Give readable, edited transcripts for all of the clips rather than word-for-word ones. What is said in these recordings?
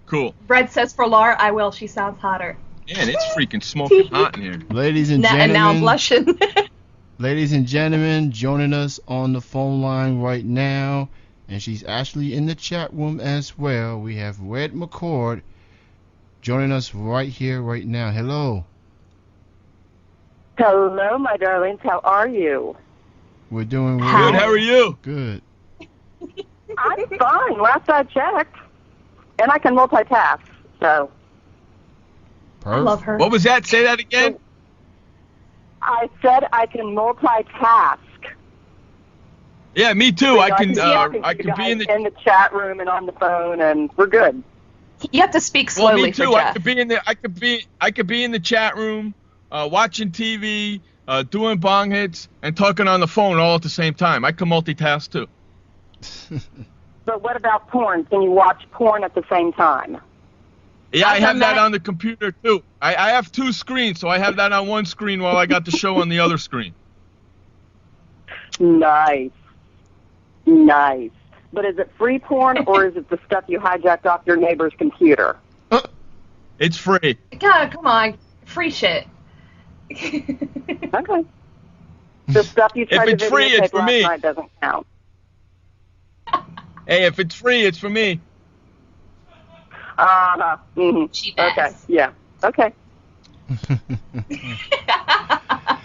Cool. Brett says for Laura, I will. She sounds hotter. Man, it's freaking smoking hot in here. Ladies and gentlemen. And now I'm blushing. Ladies and gentlemen, joining us on the phone line right now, and she's actually in the chat room as well. We have Red McCord joining us right here, right now. Hello. Hello, my darlings. How are you? We're doing Good. well. How are you? Good. I'm fine. Last I checked. And I can multitask, so. I love her. What was that? Say that again. I said I can multitask. Yeah, me too. So I can be in the chat room and on the phone, and we're good. You have to speak slowly. Well, me too. For Jeff. I could be in the chat room, watching TV, doing bong hits, and talking on the phone all at the same time. I can multitask too. But what about porn? Can you watch porn at the same time? Yeah, I have that on the computer too. I have two screens, so I have that on one screen while I got the show on the other screen. Nice. Nice. But is it free porn or is it the stuff you hijacked off your neighbor's computer? It's free. God, come on. Free shit. Okay. The stuff you tried If it's to free, it's videotape for last me. night doesn't count. Hey, if it's free, it's for me. Uh-huh. Mm-hmm. Cheap Okay. ass. Yeah. Okay.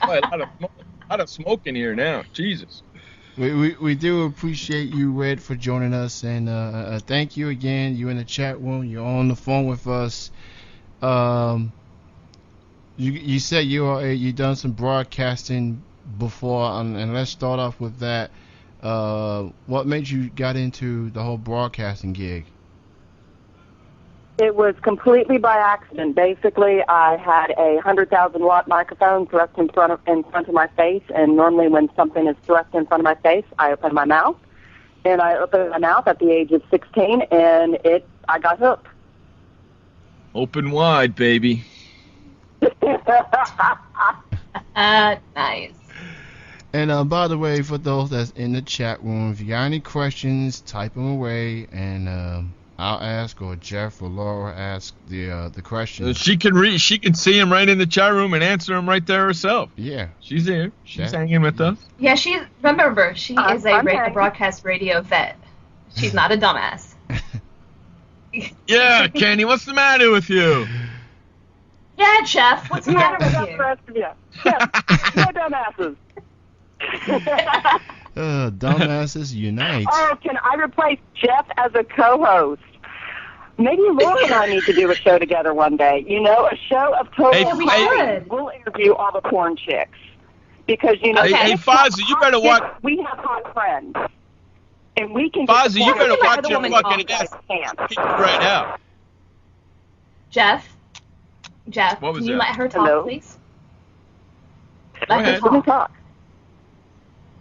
Boy, a lot of smoke in here now. Jesus. We do appreciate you, Red, for joining us, and thank you again. You're in the chat room. You're on the phone with us. You said you done some broadcasting before, and let's start off with that. What made you got into the whole broadcasting gig? It was completely by accident. Basically, I had a 100,000-watt microphone thrust in front of my face, and normally when something is thrust in front of my face, I open my mouth. And I opened my mouth at the age of 16, and I got hooked. Open wide, baby. Nice. And by the way, for those that's in the chat room, if you got any questions, type them away, and I'll ask, or Jeff or Laura ask the questions. She can see him right in the chat room and answer him right there herself. Yeah. She's here. She's hanging with us. Yeah, she is a I'm broadcast radio vet. She's not a dumbass. Yeah, Kenny, what's the matter with you? Yeah, Jeff, what's the matter with the you? rest of you. Yeah, no dumbasses. Dumbasses unite. Oh, can I replace Jeff as a co-host? Maybe Laura and I need to do a show together one day. You know, a show of total. Hey, we should. We'll interview all the porn chicks because Hey, Fozzie, you better watch. We have hot friends, and we can. Fozzie, you better watch your woman fucking talk. ass right now. Jeff, What was can you that? let her talk, Hello? please? Go Let her ahead. Let me talk. talk.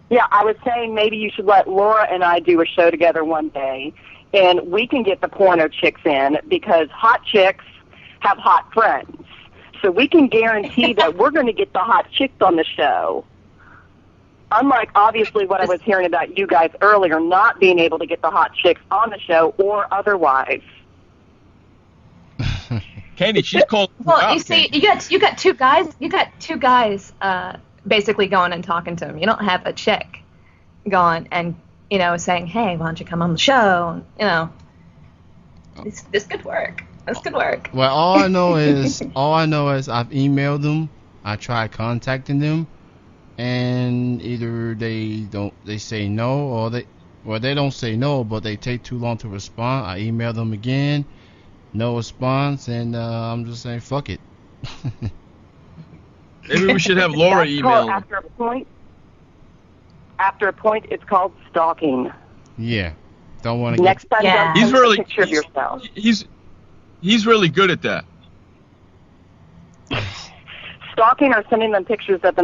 Yeah, I was saying maybe you should let Laura and I do a show together one day, and we can get the porno chicks in because hot chicks have hot friends. So we can guarantee that we're going to get the hot chicks on the show. Unlike, obviously, what I was hearing about you guys earlier, not being able to get the hot chicks on the show or otherwise. Kenny, she's called. Well, you see, you got two guys basically going and talking to him. You don't have a chick going and saying, "Hey, why don't you come on the show?" This could work. This could work. Well, all I know is I've emailed them. I tried contacting them, and either they say no, or they don't say no, but they take too long to respond. I emailed them again, no response, and I'm just saying fuck it. Maybe we should have Laura email. After a point, it's called stalking. Yeah, don't want to Next time, Yeah. don't He's send really a picture of yourself. He's really good at that. Stalking or sending them pictures of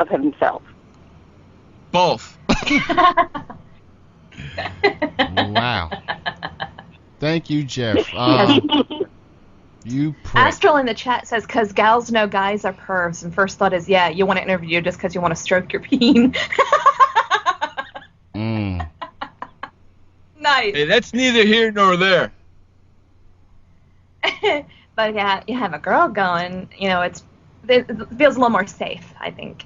himself. Both. Wow. Thank you, Jeff. You prick. Astral in the chat says, "Cause gals know guys are pervs," and first thought is, yeah, you want to interview just because you want to stroke your peen. Mm. Nice. Hey, that's neither here nor there. But yeah, you have a girl going, it feels a little more safe, I think.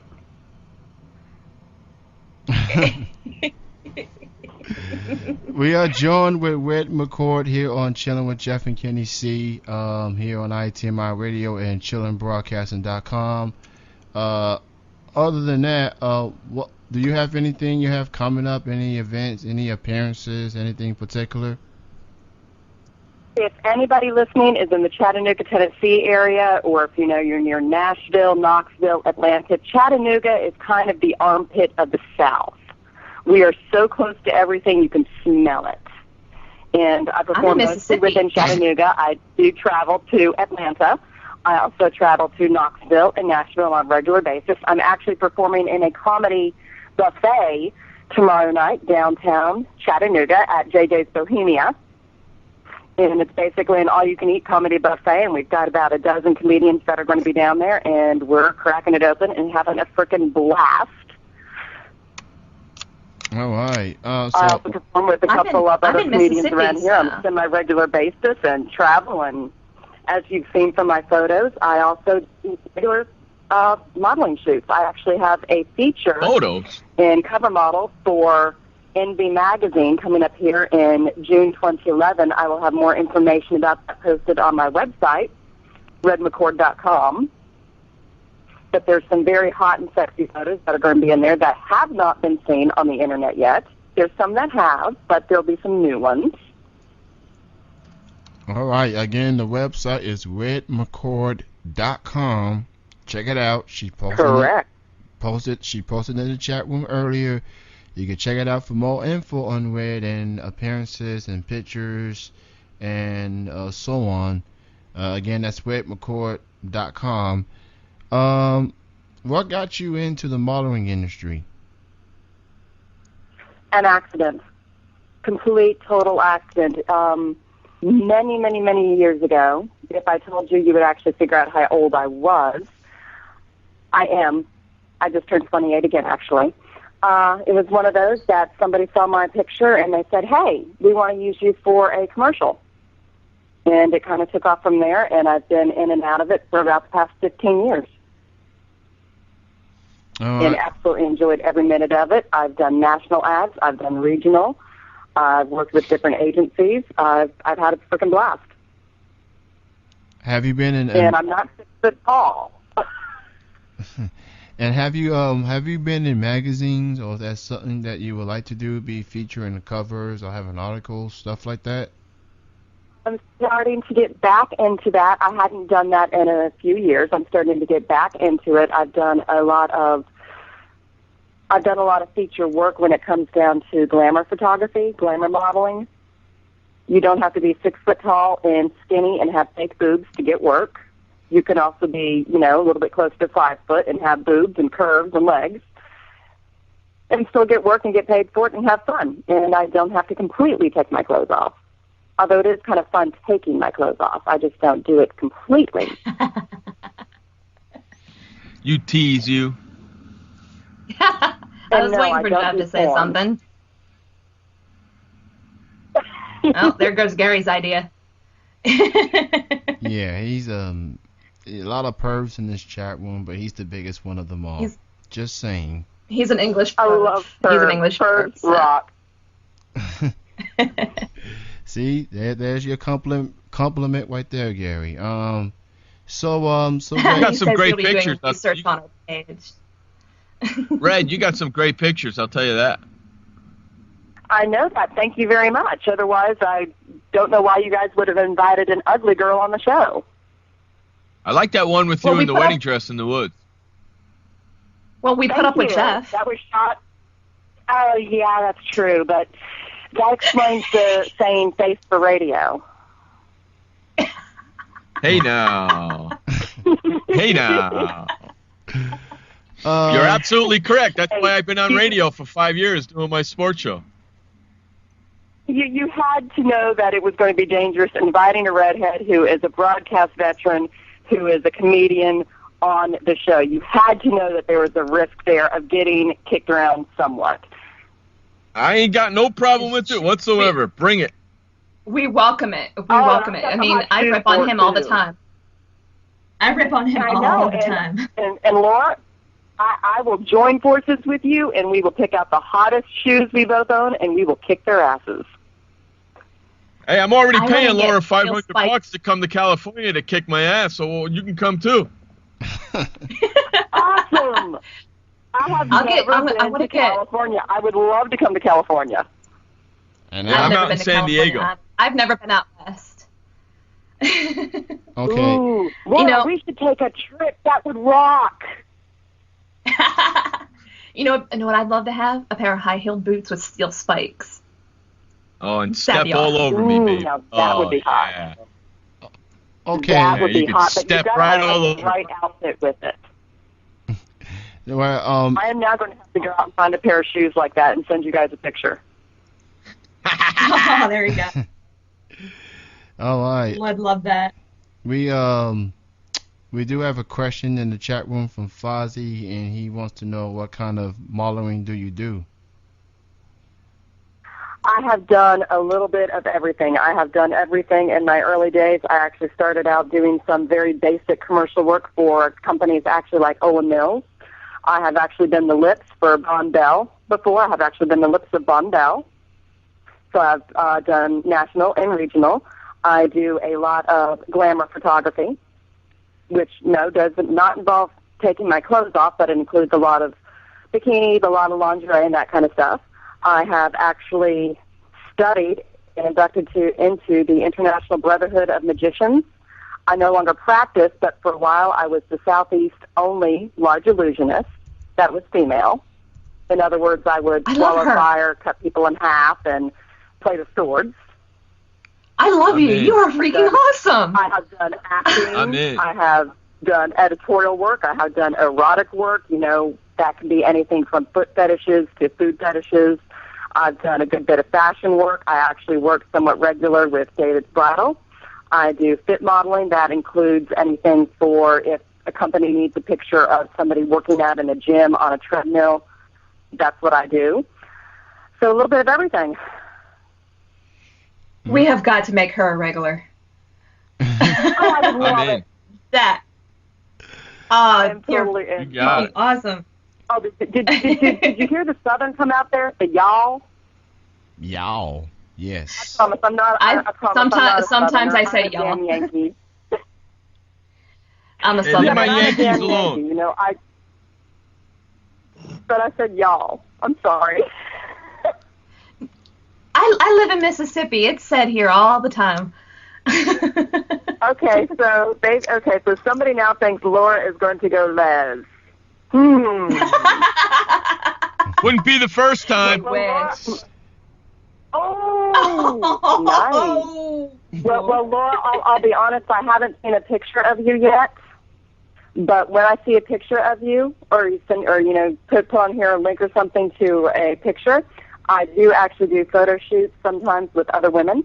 We are joined with Red McCord here on Chilling with Jeff and Kenny C. Here on ITMI Radio and chillingbroadcasting.com. Other than that, what do you have anything you have coming up? Any events, any appearances, anything particular? If anybody listening is in the Chattanooga, Tennessee area, or if you're near Nashville, Knoxville, Atlanta, Chattanooga is kind of the armpit of the South. We are so close to everything, you can smell it. And I perform mostly within Chattanooga. I do travel to Atlanta. I also travel to Knoxville and Nashville on a regular basis. I'm actually performing in a comedy buffet tomorrow night downtown Chattanooga at JJ's Bohemia. And it's basically an all-you-can-eat comedy buffet, and we've got about a dozen comedians that are going to be down there, and we're cracking it open and having a freaking blast. All right. I also perform with a couple of other comedians around here on a semi-regular basis and travel. And as you've seen from my photos, I also do regular modeling shoots. I actually have a feature and cover model for NB Magazine coming up here in June 2011. I will have more information about that posted on my website, redmccord.com. But there's some very hot and sexy photos that are going to be in there that have not been seen on the internet yet. There's some that have, but there'll be some new ones. All right. Again, the website is redmccord.com. Check it out. She posted in the chat room earlier. You can check it out for more info on Red and appearances and pictures and so on. Again, that's redmccord.com. What got you into the modeling industry? An accident. Complete, total accident. Many, many, many years ago, if I told you, you would actually figure out how old I was. I am. I just turned 28 again, actually. It was one of those that somebody saw my picture and they said, hey, we want to use you for a commercial. And it kind of took off from there, and I've been in and out of it for about the past 15 years. And absolutely enjoyed every minute of it. I've done national ads. I've done regional. I've worked with different agencies. I've had a freaking blast. Have you been in? And I'm not 6 foot tall. And have you been in magazines, or is that something that you would like to do? Be featured in the covers or have an article, stuff like that? I'm starting to get back into that. I hadn't done that in a few years. I'm starting to get back into it. I've done a lot of feature work when it comes down to glamour photography, glamour modeling. You don't have to be 6 foot tall and skinny and have fake boobs to get work. You can also be, a little bit close to 5 foot and have boobs and curves and legs and still get work and get paid for it and have fun. And I don't have to completely take my clothes off. Although it is kind of fun taking my clothes off. I just don't do it completely. You tease you. I was waiting for Jeff to say something. Oh, there goes Gary's idea. Yeah, he's a lot of pervs in this chat room, but he's the biggest one of them all. Just saying. He's an English perv. I love perv. He's an English perv. Rock. See, there's your compliment right there, Gary. So you got some great pictures. Research on our page. Red, you got some great pictures. I'll tell you that. I know that. Thank you very much. Otherwise, I don't know why you guys would have invited an ugly girl on the show. I like that one with you in the wedding dress in the woods. Well, we put up with Jeff. That was shot. Oh, yeah, that's true. But that explains the saying face for radio. Hey now. Hey now. You're absolutely correct. That's why I've been on radio for 5 years doing my sports show. You had to know that it was going to be dangerous inviting a redhead who is a broadcast veteran, who is a comedian on the show. You had to know that there was a risk there of getting kicked around somewhat. I ain't got no problem with it whatsoever. Bring it. We welcome it. We Oh, welcome it. I've got I the mean, hot I shoes rip on for him it, all the too. time. I rip on him I all know, the time. and Laura, I will join forces with you, and we will pick out the hottest shoes we both own, and we will kick their asses. Hey, I'm already I wanna paying get Laura heel $500 spikes. to come to California to kick my ass, so you can come too. Awesome! I have never I been wanna to California. I would love to come to California. And Yeah, I've I'm never out been in to San California. Diego. I've never been out west. okay. Ooh, Laura, know- we should take a trip. That would rock. You know what I'd love to have? A pair of high-heeled boots with steel spikes. Oh, and That'd step be all awesome. over me, Ooh, babe. now that would be hot. Yeah. Okay. That would you be could hot, but step you gotta right have all the over. right outfit with it. Well, I am now going to have to go out and find a pair of shoes like that and send you guys a picture. Oh, there you go. all right. Would love that. We do have a question in the chat room from Fozzie, and he wants to know what kind of modeling do you do? I have done a little bit of everything. I have done everything in my early days. I actually started out doing some very basic commercial work for companies actually like Owen Mills. I have actually done the lips for Bon Bell before. I have actually done the lips of Bon Bell. So I've done national and regional. I do a lot of glamour photography, which does not involve taking my clothes off, but it includes a lot of bikinis, a lot of lingerie, and that kind of stuff. I have actually studied and inducted into the International Brotherhood of Magicians. I no longer practice, but for a while I was the Southeast only large illusionist that was female. In other words, I would I love swallow her. fire, cut people in half, and play with swords. I love you. in. You are freaking awesome. I have done acting. I'm in. I have done editorial work. I have done erotic work. That can be anything from foot fetishes to food fetishes. I've done a good bit of fashion work. I actually work somewhat regular with David Bridal. I do fit modeling. That includes anything for if a company needs a picture of somebody working out in a gym on a treadmill. That's what I do. So a little bit of everything. We have got to make her a regular. Oh, I would love I'm in. it. That. I'm You're totally in. You got it. Awesome. Oh, did you hear the Southern come out there? The y'all? Y'all. Yes. I promise I'm not. I promise I'm not a sometimes I Southerner. say I'm a damn y'all. Yankee. I'm a Hey, Southerner. leave my I'm a Yankees damn alone. Yankee, But I said y'all. I'm sorry. I live in Mississippi. It's said here all the time. Okay, so somebody now thinks Laura is going to go Les. Wouldn't be the first time. Well, Laura- Wish. Oh, nice. Well, Laura, I'll be honest. I haven't seen a picture of you yet. But when I see a picture of you, or put on here a link or something to a picture, I do actually do photo shoots sometimes with other women.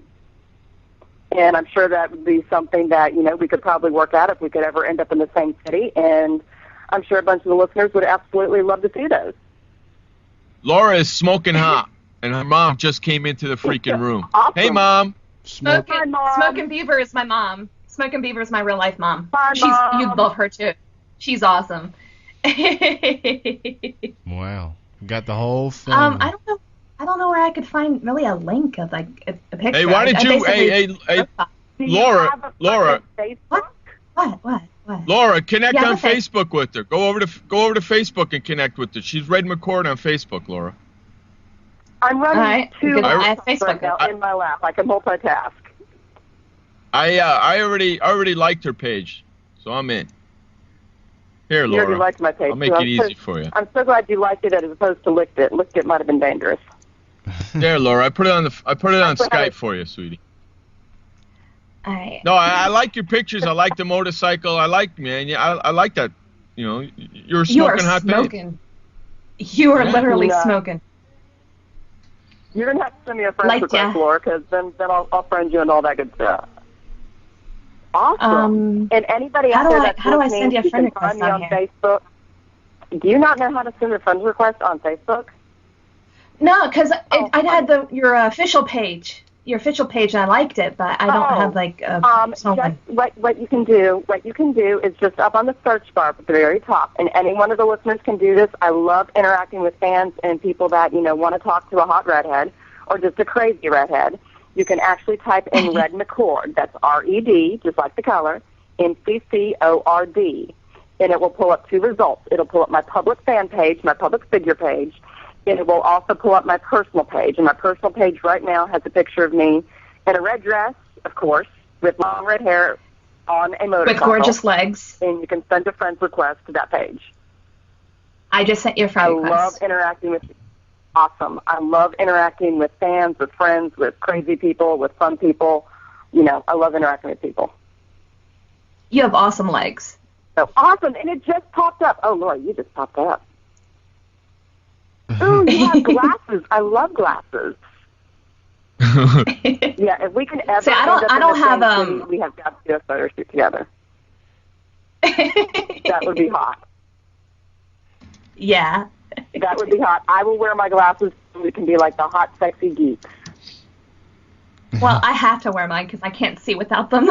And I'm sure that would be something that, we could probably work out if we could ever end up in the same city. And I'm sure a bunch of the listeners would absolutely love to see those. Laura is smoking hot, and her mom just came into the freaking room. Awesome. Hey, Mom. Smoke. Hi, Mom. Smoking Beaver is my mom. Smoking Beaver is my real life mom. Hi, Mom. You'd love her too. She's awesome. Wow. Got the whole thing. I don't know where I could find really a link of like a picture. Hey, why did you? Hey, Do you Laura, have a Laura. fucking Facebook? What? Laura, connect Yeah, on okay. Facebook with her. Go over to Facebook and connect with her. She's Red McCord on Facebook, Laura. I'm running All right, two good. I have laptops Facebook. right now in my lap. I can multitask. I already liked her page, so I'm in. Here, You already Laura. liked my page. I'll make so it easy for you. I'm so glad you liked it as opposed to licked it. Licked it might have been dangerous. There, Laura. I put it on so how- Skype for you, sweetie. All right. No, I like your pictures. I like the motorcycle. I like, man. Yeah, I like that. You're You are smoking hot babe. smoking. You are Yeah. literally Yeah. smoking. You're gonna have to send me a friend Like, request, yeah. Laura, because then I'll friend you and all that good stuff. Awesome. And anybody how out do there I- that's how do I listening, send you a friend can find request me on on here? Facebook. Do you not know how to send a friend request on Facebook? No, because Oh, I had your official page. your official page and I liked it, but I don't have like a personal one. What you can do is just up on the search bar at the very top, and any one of the listeners can do this. I love interacting with fans and people that want to talk to a hot redhead or just a crazy redhead. You can actually type in Red McCord. That's R-E-D, just like the color, MCCORD, and it will pull up 2 results. It'll pull up my public fan page, my public figure page. And it will also pull up my personal page. And my personal page right now has a picture of me in a red dress, of course, with long red hair on a motorcycle. With gorgeous legs. And you can send a friend request to that page. I just sent you a friend request. I love interacting with you. Awesome. I love interacting with fans, with friends, with crazy people, with fun people. I love interacting with people. You have awesome legs. So awesome. And it just popped up. Oh, Laura, you just popped up. Ooh, you have glasses. I love glasses. Yeah, if we can ever I don't have we have got to do a photo shoot together. That would be hot. Yeah. That would be hot. I will wear my glasses so we can be like the hot, sexy geeks. Well, I have to wear mine because I can't see without them.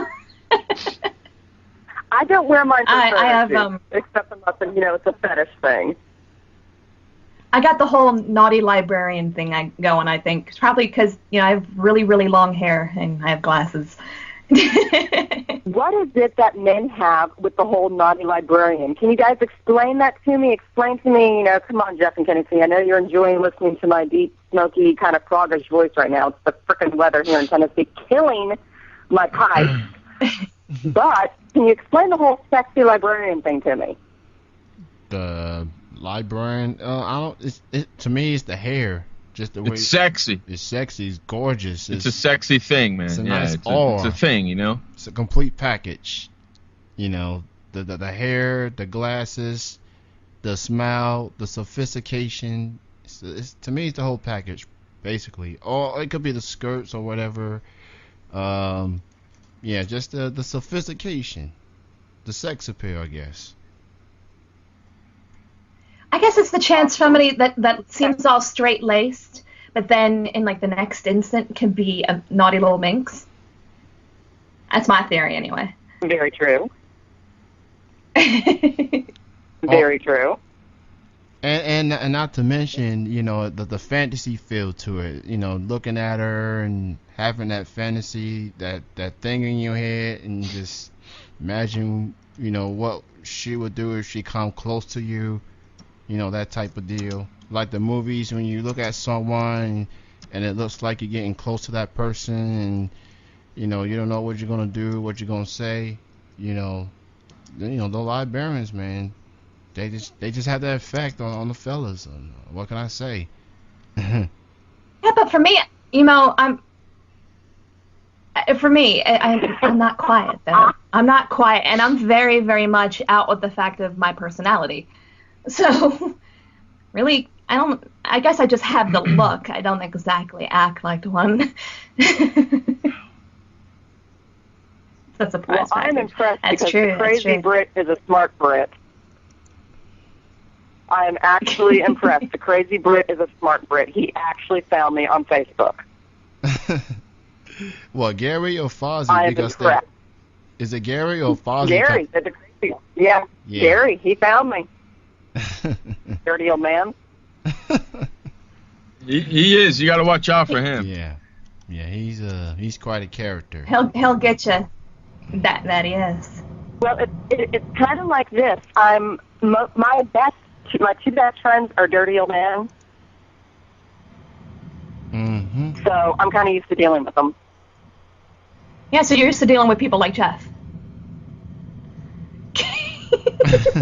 I don't wear mine for I have shoots, except unless it's a fetish thing. I got the whole naughty librarian thing going, I think. It's probably because, I have really, really long hair and I have glasses. What is it that men have with the whole naughty librarian? Can you guys explain that to me? Explain to me, come on, Jeff and Tennessee. I know you're enjoying listening to my deep, smoky, kind of froggish voice right now. It's the frickin' weather here in Tennessee killing my pipes. But can you explain the whole sexy librarian thing to me? The librarian, to me, it's the hair. Just the way it's sexy. It's sexy. It's gorgeous. It's a sexy thing, man. It's a yeah, nice it's a thing, It's a complete package. The hair, the glasses, the smile, the sophistication. It's to me, it's the whole package, basically. Or it could be the skirts or whatever. Just the sophistication, the sex appeal, I guess. I guess it's the chance somebody that seems all straight-laced, but then in the next instant can be a naughty little minx. That's my theory, anyway. Very true. Very true. And not to mention, the fantasy feel to it. Looking at her and having that fantasy, that thing in your head, and just imagine, what she would do if she come close to you. That type of deal. Like the movies, when you look at someone and it looks like you're getting close to that person, and you don't know what you're gonna do, what you're gonna say. The librarians, man, they just have that effect on the fellas. What can I say? Yeah, but for me, I'm not quiet though. I'm not quiet, and I'm very, very much out with the fact of my personality. So, really, I guess I just have the look. I don't exactly act like one. That's a surprise. Well, I'm impressed that's because true, the crazy Brit is a smart Brit. I am actually impressed. The crazy Brit is a smart Brit. He actually found me on Facebook. What, Gary or Fozzie? I am impressed. Is it Gary or Fozzie? Gary. Yeah, Gary. He found me. Dirty old man. He is. You got to watch out for him. Yeah, he's quite a character. He'll get you. That he is. Well, it's kind of like this. My two best friends are dirty old men. Mm-hmm. So I'm kind of used to dealing with them. Yeah, so you're used to dealing with people like Jeff.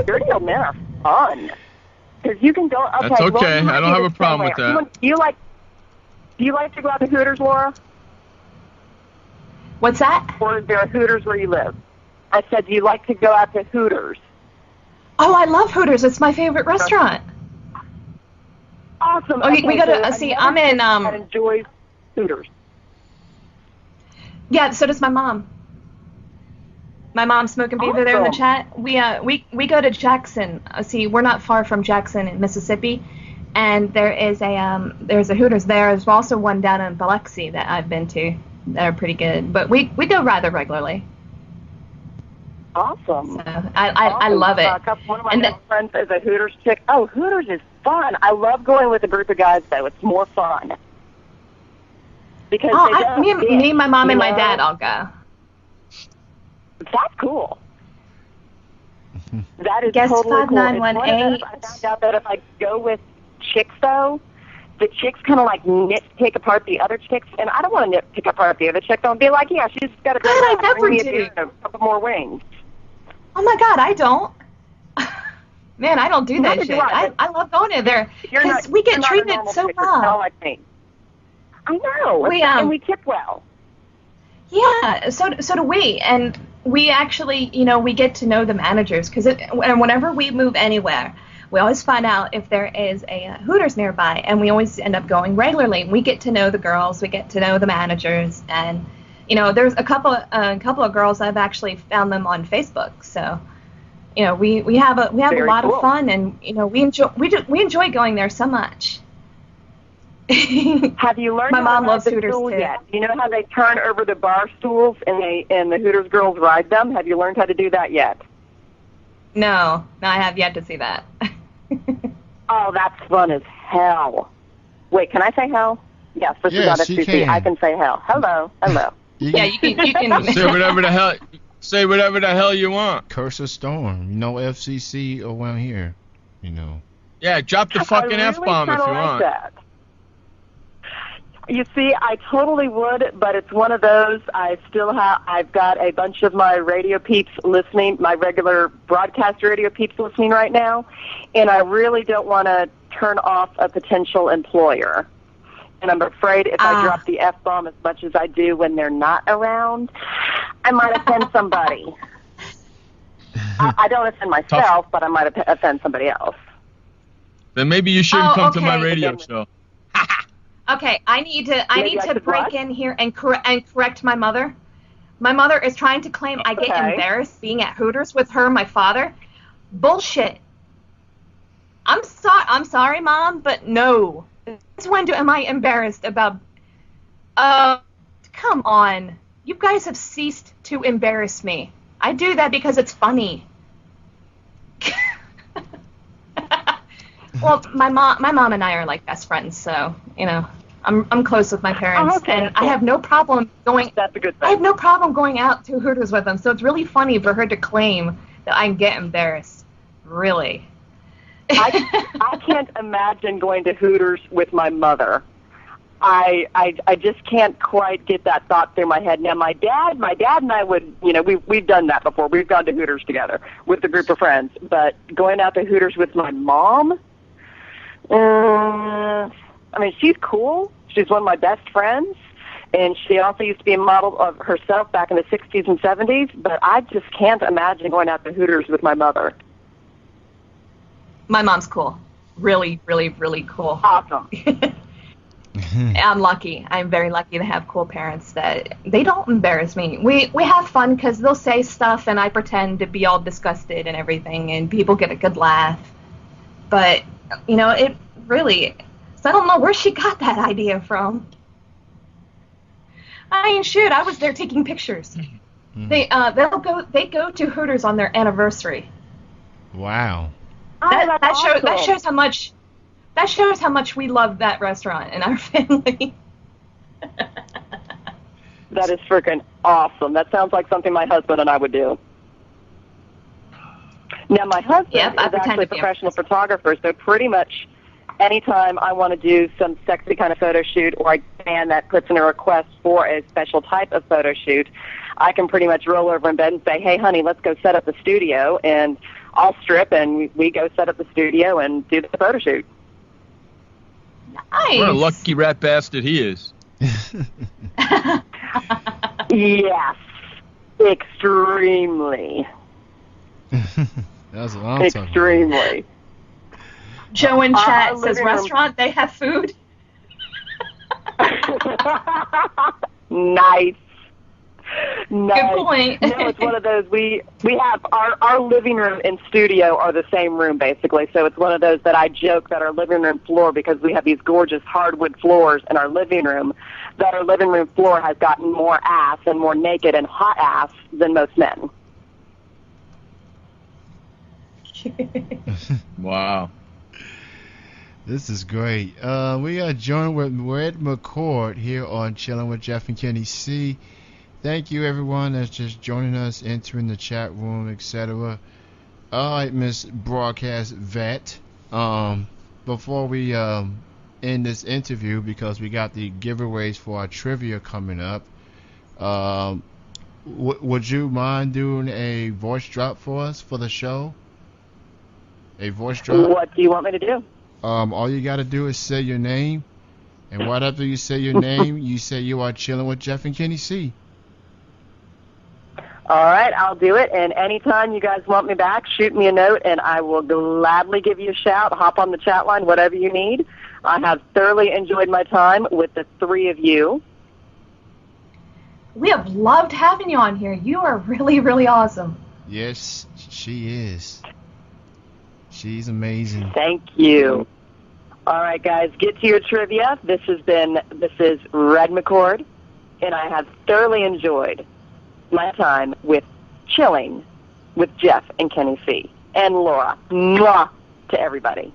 Dirty old men are fun. Because you can go. Okay, that's okay. Well, I don't have a problem with that. Do you like to go out to Hooters, Laura? What's that? Or is there a Hooters where you live? I said, do you like to go out to Hooters? Oh, I love Hooters. It's my favorite restaurant. Awesome. Okay, we gotta see. I'm in. I enjoy Hooters. Yeah, so does my mom. My mom's smoking beaver there in the chat. We go to Jackson. See, we're not far from Jackson in Mississippi, and there is there's a Hooters there. There's also one down in Biloxi that I've been to. that are pretty good. But we go rather regularly. Awesome. So I love it. One of my best friends is a Hooters chick. Oh, Hooters is fun. I love going with a group of guys, though. It's more fun. Because me, my mom, and my dad all go. That's cool. That is Guess totally cool. 5918. I found out that if I go with chicks, though, the chicks kind of like nitpick apart the other chicks, and I don't want to nitpick apart the other chick. Don't be like, yeah, she's got a God, I never do. A couple more wings. Oh my God, I don't. Man, I don't do that shit. I love going in there because we get treated so well. Like me. I know. And we tip well. Yeah, so do we, and we actually, we get to know the managers and whenever we move anywhere, we always find out if there is a Hooters nearby, and we always end up going regularly. We get to know the girls, we get to know the managers, and there's a couple of girls I've actually found them on Facebook. So, we have a lot of fun, and we enjoy going there so much. Have you learned My mom loves Hooters too. Yet? You know how they turn over the bar stools and the Hooters girls ride them? Have you learned how to do that yet? No, I have yet to see that. Oh, that's fun as hell. Wait, can I say hell? Yes, this is not FCC. I can say hell. Hello. Yeah, you can. Say whatever the hell you want. Curse a storm. FCC around here. Yeah, drop the fucking F-bomb if you want. That. You see, I totally would, but it's one of those. I've got a bunch of my radio peeps listening, my regular broadcast radio peeps listening right now, and I really don't want to turn off a potential employer. And I'm afraid if I drop the F-bomb as much as I do when they're not around, I might offend somebody. I don't offend myself, but I might offend somebody else. Then maybe you shouldn't come to my radio show. Okay, I need to break in here and correct my mother. My mother is trying to claim I get embarrassed being at Hooters with her and my father. Bullshit. I'm sorry, Mom, but no. Since when am I embarrassed about... Come on. You guys have ceased to embarrass me. I do that because it's funny. Well, my mom and I are like best friends, so I'm close with my parents, and I have no problem going. That's a good thing. I have no problem going out to Hooters with them, so it's really funny for her to claim that I get embarrassed. Really. I can't imagine going to Hooters with my mother. I just can't quite get that thought through my head. Now, my dad and I would, we've done that before. We've gone to Hooters together with a group of friends. But going out to Hooters with my mom, she's cool. She's one of my best friends. And she also used to be a model of herself back in the 60s and 70s. But I just can't imagine going out to Hooters with my mother. My mom's cool. Really, really, really cool. Awesome. I'm lucky. I'm very lucky to have cool parents that they don't embarrass me. We have fun because they'll say stuff and I pretend to be all disgusted and everything, and people get a good laugh. But, it really... So I don't know where she got that idea from. Shoot, I was there taking pictures. Mm-hmm. They go to Hooters on their anniversary. Wow. That shows how much we love that restaurant and our family. That is freaking awesome. That sounds like something my husband and I would do. Now, my husband is actually a professional photographer, so pretty much anytime I want to do some sexy kind of photo shoot, or a man that puts in a request for a special type of photo shoot, I can pretty much roll over in bed and say, hey, honey, let's go set up the studio, and I'll strip, and we go set up the studio and do the photo shoot. Nice. What a lucky rat bastard he is. Yes. Extremely. That was a long time. Extremely. Joe in chat says, restaurant, they have food? Nice. No, Good point. No, it's one of those. We have our living room and studio are the same room basically. So it's one of those that I joke that our living room floor, because we have these gorgeous hardwood floors in our living room, that our living room floor has gotten more ass and more naked and hot ass than most men. Wow. This is great. We are joined with Red McCord here on Chilling with Jeff and Kenny C. Thank you, everyone that's just joining us, entering the chat room, etc. All right, Miss Broadcast Vet. Before we end this interview, because we got the giveaways for our trivia coming up, would you mind doing a voice drop for us for the show? A voice drop? What do you want me to do? All you got to do is say your name, and right after you say your name, you say you are chilling with Jeff and Kenny C. All right, I'll do it. And anytime you guys want me back, shoot me a note, and I will gladly give you a shout. Hop on the chat line, whatever you need. I have thoroughly enjoyed my time with the three of you. We have loved having you on here. You are really, really awesome. Yes, she is. She's amazing. Thank you. All right, guys, get to your trivia. This is Red McCord, and I have thoroughly enjoyed my time with Chilling with Jeff and Kenny C. And Laura. Mwah to everybody.